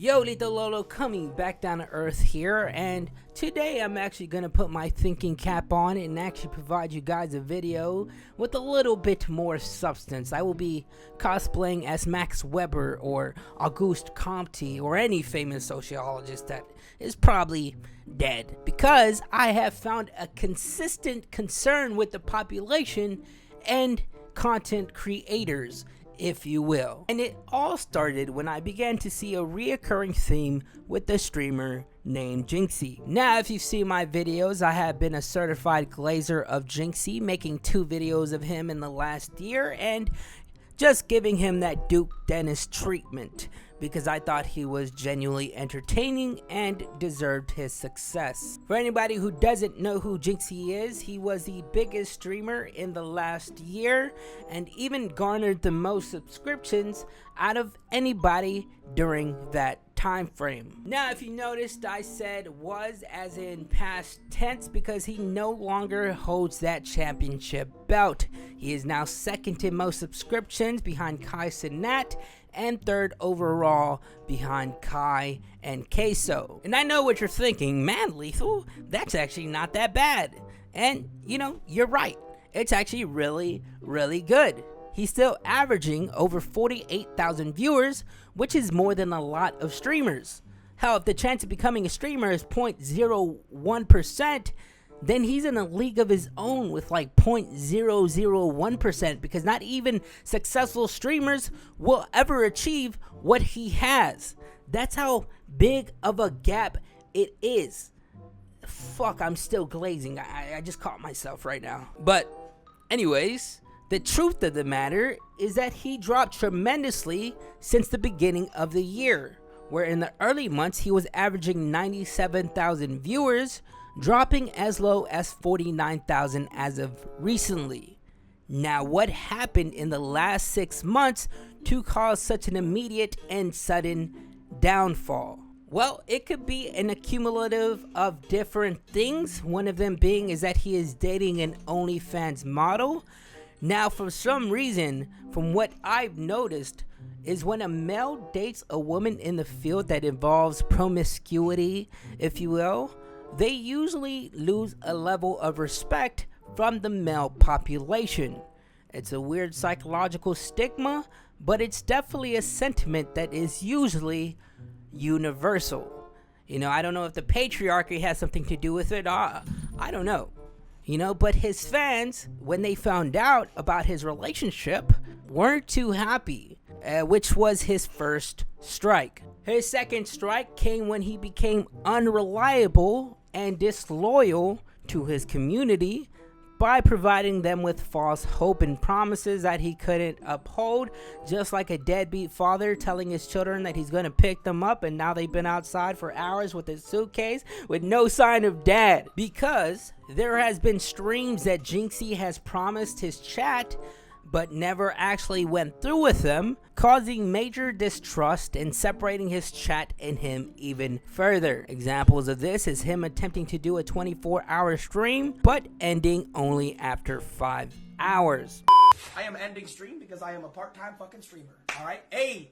Yo, Lito Lolo coming back down to earth here, and today I'm actually going to put my thinking cap on and actually provide you guys a video with a little bit more substance. I will be cosplaying as Max Weber or Auguste Comte or any famous sociologist that is probably dead, because I have found a consistent concern with the population and content creators, if you will. And it all started when I began to see a reoccurring theme with the streamer named Jynxzi. Now, if you've seen my videos, I have been a certified glazer of Jynxzi, making 2 videos of him in the last year and just giving him that Duke Dennis treatment because I thought he was genuinely entertaining and deserved his success. For anybody who doesn't know who Jynxzi is, he was the biggest streamer in the last year and even garnered the most subscriptions out of anybody during that time frame. Now, if you noticed, I said was as in past tense because he no longer holds that championship belt. He is now second in most subscriptions behind Kai Cenat and third overall behind Kai and Queso. And I know what you're thinking, man, Lethal, that's actually not that bad. And you know, you're right. It's actually really good. He's still averaging over 48,000 viewers, which is more than a lot of streamers. Hell, if the chance of becoming a streamer is 0.01%, then he's in a league of his own with like 0.001%, because not even successful streamers will ever achieve what he has. That's how big of a gap it is. Fuck, I'm still glazing. I just caught myself right now. But anyways, the truth of the matter is that he dropped tremendously since the beginning of the year, where in the early months he was averaging 97,000 viewers, dropping as low as 49,000 as of recently. Now, what happened in the last 6 months to cause such an immediate and sudden downfall? Well, it could be an accumulative of different things. One of them being is that he is dating an OnlyFans model. Now, for some reason, from what I've noticed, is when a male dates a woman in the field that involves promiscuity, if you will, they usually lose a level of respect from the male population. It's a weird psychological stigma, but it's definitely a sentiment that is usually universal. You know, I don't know if the patriarchy has something to do with it. I don't know. You know, but his fans, when they found out about his relationship, weren't too happy, which was his first strike. His second strike came when he became unreliable and disloyal to his community by providing them with false hope and promises that he couldn't uphold, just like a deadbeat father telling his children that he's going to pick them up, and now they've been outside for hours with a suitcase with no sign of dad. Because there has been streams that Jynxzi has promised his chat but never actually went through with them, causing major distrust and separating his chat and him even further. Examples of this is him attempting to do a 24-hour stream, but ending only after 5 hours. I am ending stream because I am a part-time fucking streamer, alright? Hey,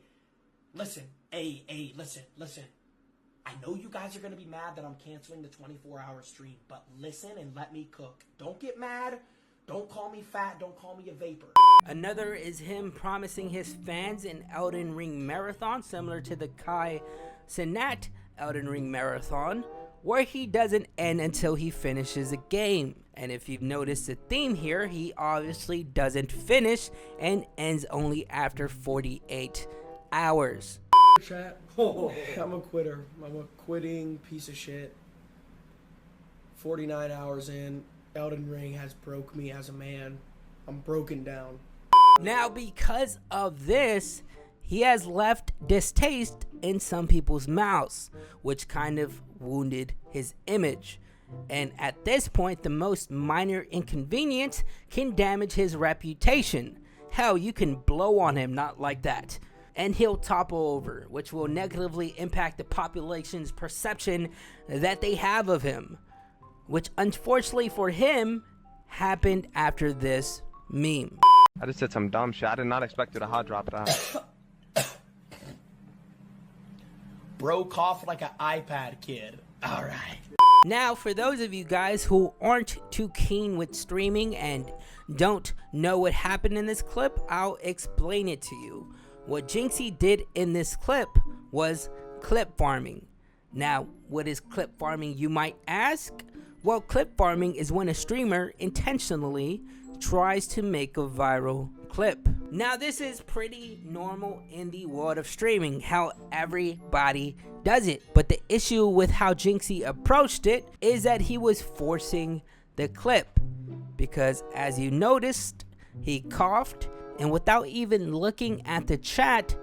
listen, listen. I know you guys are gonna be mad that I'm canceling the 24-hour stream, but listen and let me cook. Don't get mad. Don't call me fat. Don't call me a vapor. Another is him promising his fans an Elden Ring marathon, similar to the Kai Cenat Elden Ring marathon, where he doesn't end until he finishes a game. And if you've noticed the theme here, he obviously doesn't finish and ends only after 48 hours. Chat. I'm a quitter. I'm a quitting piece of shit. 49 hours in. Elden Ring has broke me as a man. I'm broken down. Now, because of this, he has left distaste in some people's mouths, which kind of wounded his image. And at this point, the most minor inconvenience can damage his reputation. Hell, you can blow on him, not like that, and he'll topple over, which will negatively impact the population's perception that they have of him, which unfortunately for him happened after this meme. I just said some dumb shit. I did not expect you to hot drop that. broke off like an iPad kid. All right. Now, for those of you guys who aren't too keen with streaming and don't know what happened in this clip, I'll explain it to you. What Jynxzi did in this clip was clip farming. Now, what is clip farming, you might ask? Well, clip farming is when a streamer intentionally tries to make a viral clip. Now, this is pretty normal in the world of streaming, how everybody does it. But the issue with how Jynxzi approached it is that he was forcing the clip. Because as you noticed, he coughed, and without even looking at the chat,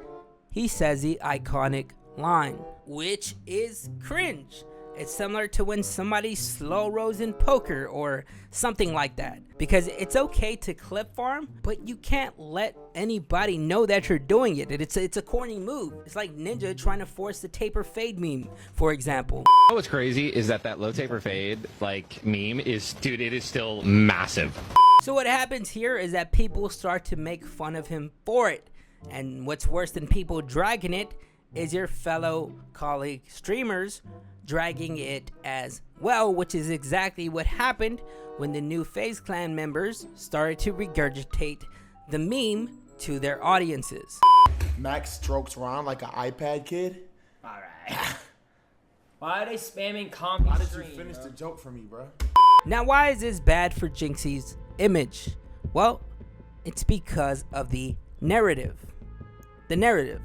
he says the iconic line, which is cringe. It's similar to when somebody slow rolls in poker or something like that. Because it's okay to clip farm, but you can't let anybody know that you're doing it. It's a corny move. It's like Ninja trying to force the taper fade meme, for example. What's crazy is that low taper fade like meme is, dude, it is still massive. So what happens here is that people start to make fun of him for it. And what's worse than people dragging it is your fellow colleague streamers dragging it as well, which is exactly what happened when the new FaZe Clan members started to regurgitate the meme to their audiences. Max strokes around like an iPad kid. Alright. Why are they spamming comedy Why did you stream, finish bro? the joke for me, bro? Now, why is this bad for Jynxzi's image? Well, it's because of the narrative. The narrative.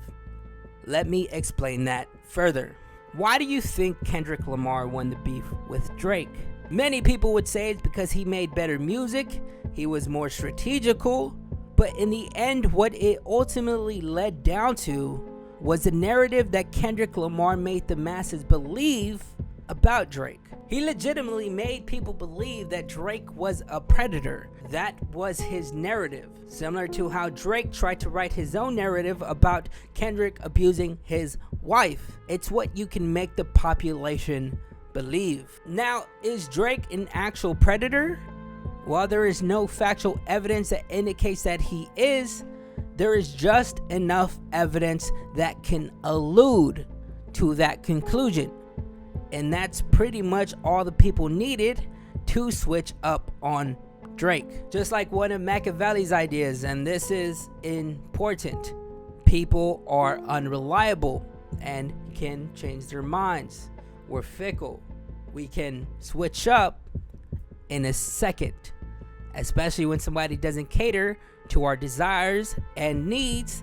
Let me explain that further. Why do you think Kendrick Lamar won the beef with Drake? Many people would say it's because he made better music, he was more strategical, but in the end, what it ultimately led down to was the narrative that Kendrick Lamar made the masses believe about Drake. He legitimately made people believe that Drake was a predator. That was his narrative. Similar to how Drake tried to write his own narrative about Kendrick abusing his wife. It's what you can make the population believe. Now, is Drake an actual predator? While there is no factual evidence that indicates that he is, there is just enough evidence that can allude to that conclusion. And that's pretty much all the people needed to switch up on Drake. Just like one of Machiavelli's ideas, and this is important, people are unreliable and can change their minds. We're fickle. We can switch up in a second, especially when somebody doesn't cater to our desires and needs,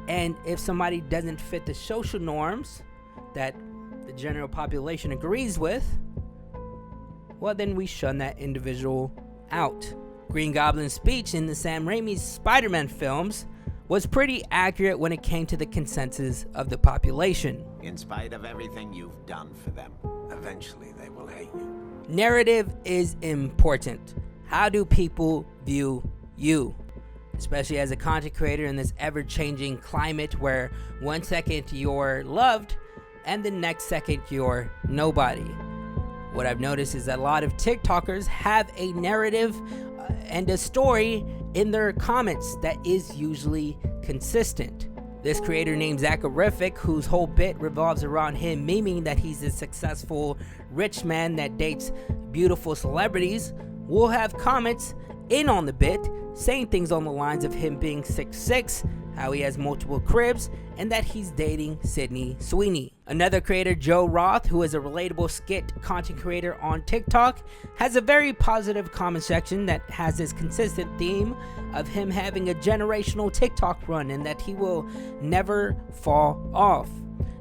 and if somebody doesn't fit the social norms that the general population agrees with, well, then we shun that individual out. Green Goblin's speech in the Sam Raimi's Spider-Man films was pretty accurate when it came to the consensus of the population. In spite of everything you've done for them, eventually they will hate you. Narrative is important. How do people view you? Especially as a content creator in this ever-changing climate where 1 second you're loved and the next second you're nobody. What I've noticed is that a lot of TikTokers have a narrative and a story in their comments that is usually consistent. This creator named Zacharific, whose whole bit revolves around him memeing that he's a successful rich man that dates beautiful celebrities, will have comments in on the bit saying things on the lines of him being 6'6", how he has multiple cribs, and that he's dating Sydney Sweeney. Another creator, Joe Roth, who is a relatable skit content creator on TikTok, has a very positive comment section that has this consistent theme of him having a generational TikTok run and that he will never fall off.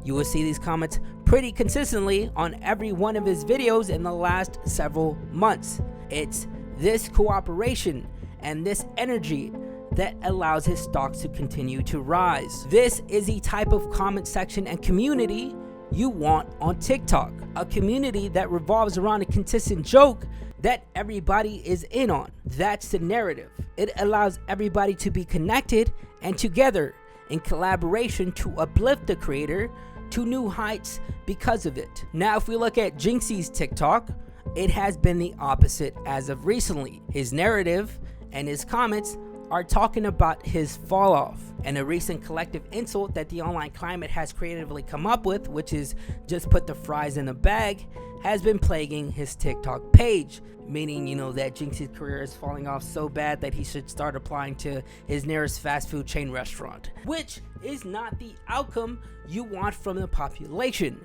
You will see these comments pretty consistently on every one of his videos in the last several months. It's this cooperation and this energy that allows his stocks to continue to rise. This is the type of comment section and community you want on TikTok. A community that revolves around a consistent joke that everybody is in on. That's the narrative. It allows everybody to be connected and together in collaboration to uplift the creator to new heights because of it. Now, if we look at Jynxzi's TikTok, it has been the opposite as of recently. His narrative and his comments are talking about his fall off and a recent collective insult that the online climate has creatively come up with, which is just put the fries in a bag, has been plaguing his TikTok page. Meaning, that Jynxzi's career is falling off so bad that he should start applying to his nearest fast food chain restaurant, which is not the outcome you want from the population.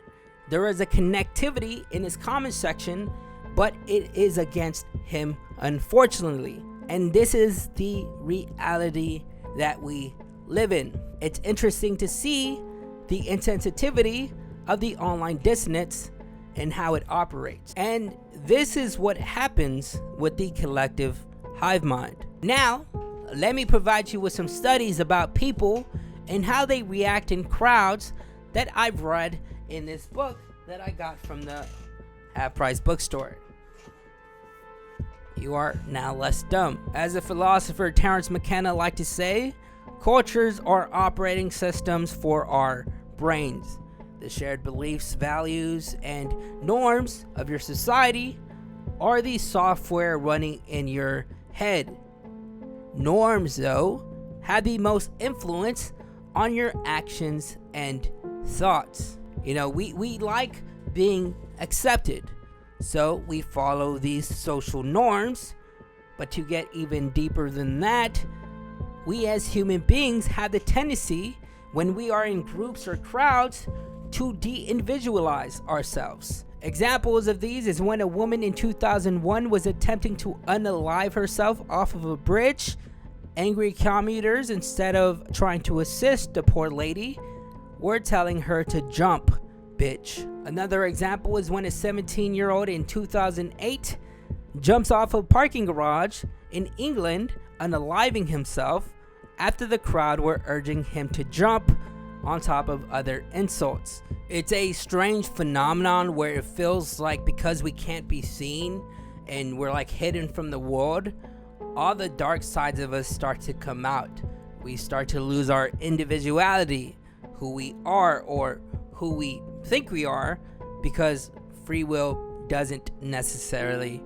There is a connectivity in his comment section, but it is against him, unfortunately. And this is the reality that we live in. It's interesting to see the insensitivity of the online dissonance and how it operates. And this is what happens with the collective hive mind. Now, let me provide you with some studies about people and how they react in crowds that I've read in this book that I got from the Half Price bookstore. You are now less dumb. As the philosopher Terence McKenna liked to say, cultures are operating systems for our brains. The shared beliefs, values, and norms of your society are the software running in your head. Norms, though, have the most influence on your actions and thoughts. We like being accepted, so we follow these social norms. But to get even deeper than that, we as human beings have the tendency, when we are in groups or crowds, to de-individualize ourselves. Examples of these is when a woman in 2001 was attempting to unalive herself off of a bridge. Angry commuters, instead of trying to assist the poor lady, were telling her to jump, bitch. Another example is when a 17-year-old in 2008 jumps off a parking garage in England, unaliving himself after the crowd were urging him to jump, on top of other insults. It's a strange phenomenon where it feels like because we can't be seen and we're like hidden from the world, all the dark sides of us start to come out. We start to lose our individuality, who we are or who we think we are, because free will doesn't necessarily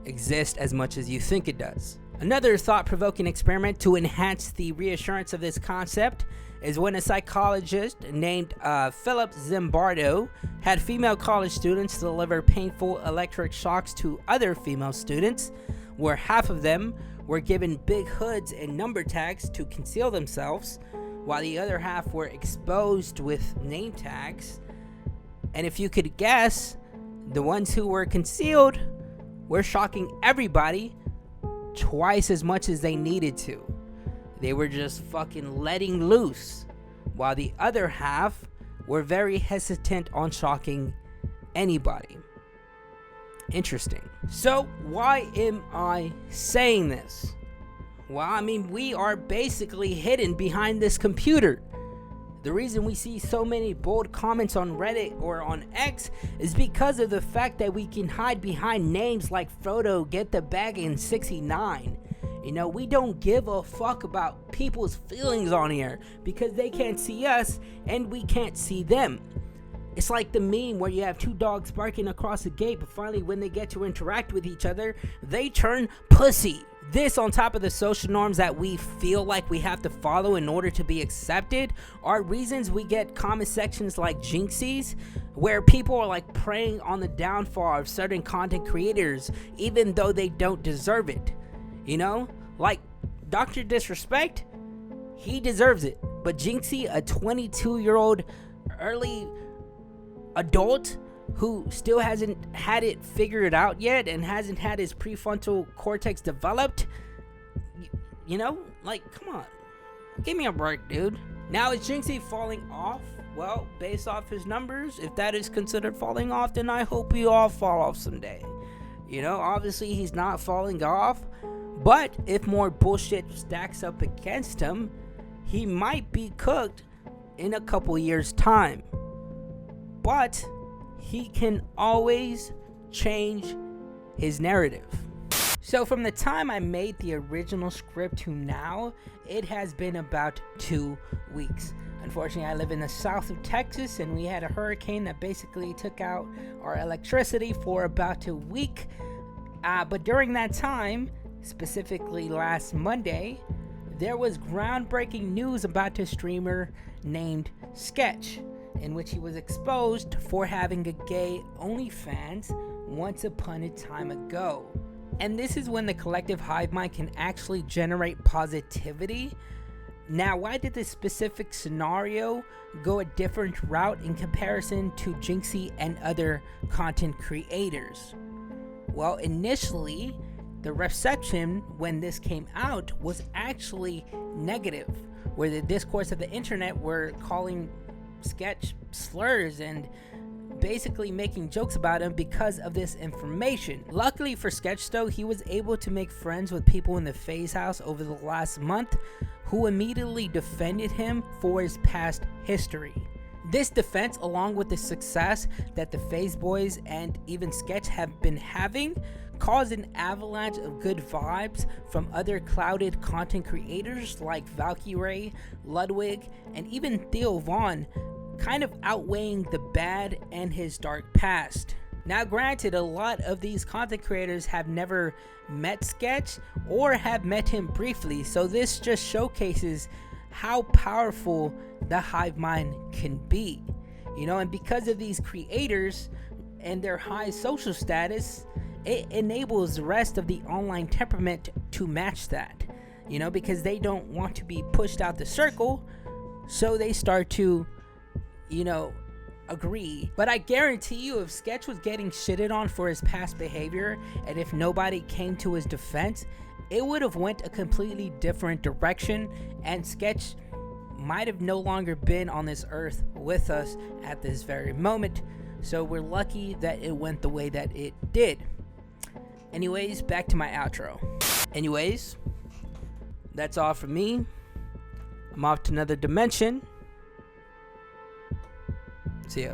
exist as much as you think it does. Another thought-provoking experiment to enhance the reassurance of this concept is when a psychologist named Philip Zimbardo had female college students deliver painful electric shocks to other female students, where half of them were given big hoods and number tags to conceal themselves, while the other half were exposed with name tags. And if you could guess, the ones who were concealed were shocking everybody twice as much as they needed to. They were just fucking letting loose, while the other half were very hesitant on shocking anybody. Interesting. So why am I saying this? Well, we are basically hidden behind this computer. The reason we see so many bold comments on Reddit or on X is because of the fact that we can hide behind names like Frodo Get the Bag in 69. We don't give a fuck about people's feelings on here because they can't see us and we can't see them. It's like the meme where you have two dogs barking across a gate, but finally when they get to interact with each other, they turn pussy. This, on top of the social norms that we feel like we have to follow in order to be accepted, are reasons we get comment sections like Jynxzi's, where people are like preying on the downfall of certain content creators even though they don't deserve it. Like Dr. Disrespect, he deserves it. But Jynxzi, a 22-year-old early adult who still hasn't had it figured out yet and hasn't had his prefrontal cortex developed, come on, give me a break, dude. Now, is Jynxzi falling off? Well, based off his numbers, if that is considered falling off, then I hope we all fall off someday. Obviously he's not falling off, but if more bullshit stacks up against him, he might be cooked in a couple years' time. But he can always change his narrative. So from the time I made the original script to now, it has been about 2 weeks. Unfortunately, I live in the south of Texas, and we had a hurricane that basically took out our electricity for about a week. But during that time, specifically last Monday, there was groundbreaking news about a streamer named Sketch, in which he was exposed for having a gay OnlyFans once upon a time ago. And this is when the collective Hivemind can actually generate positivity. Now, why did this specific scenario go a different route in comparison to Jynxzi and other content creators? Well, initially, the reception when this came out was actually negative, where the discourse of the internet were calling Sketch slurs and basically making jokes about him because of this information. Luckily for Sketch though, he was able to make friends with people in the FaZe house over the last month who immediately defended him for his past history. This defense, along with the success that the FaZe boys and even Sketch have been having, caused an avalanche of good vibes from other clouded content creators like Valkyrie, Ludwig, and even Theo Vaughn, kind of outweighing the bad and his dark past. Now granted, a lot of these content creators have never met Sketch or have met him briefly, so this just showcases how powerful the Hivemind can be. And because of these creators and their high social status, it enables the rest of the online temperament to match that, because they don't want to be pushed out the circle, so they start to agree. But I guarantee you, if Sketch was getting shitted on for his past behavior, and if nobody came to his defense, it would have went a completely different direction, and Sketch might have no longer been on this earth with us at this very moment. So we're lucky that it went the way that it did. Anyways, back to my outro. Anyways, that's all from me. I'm off to another dimension. See ya.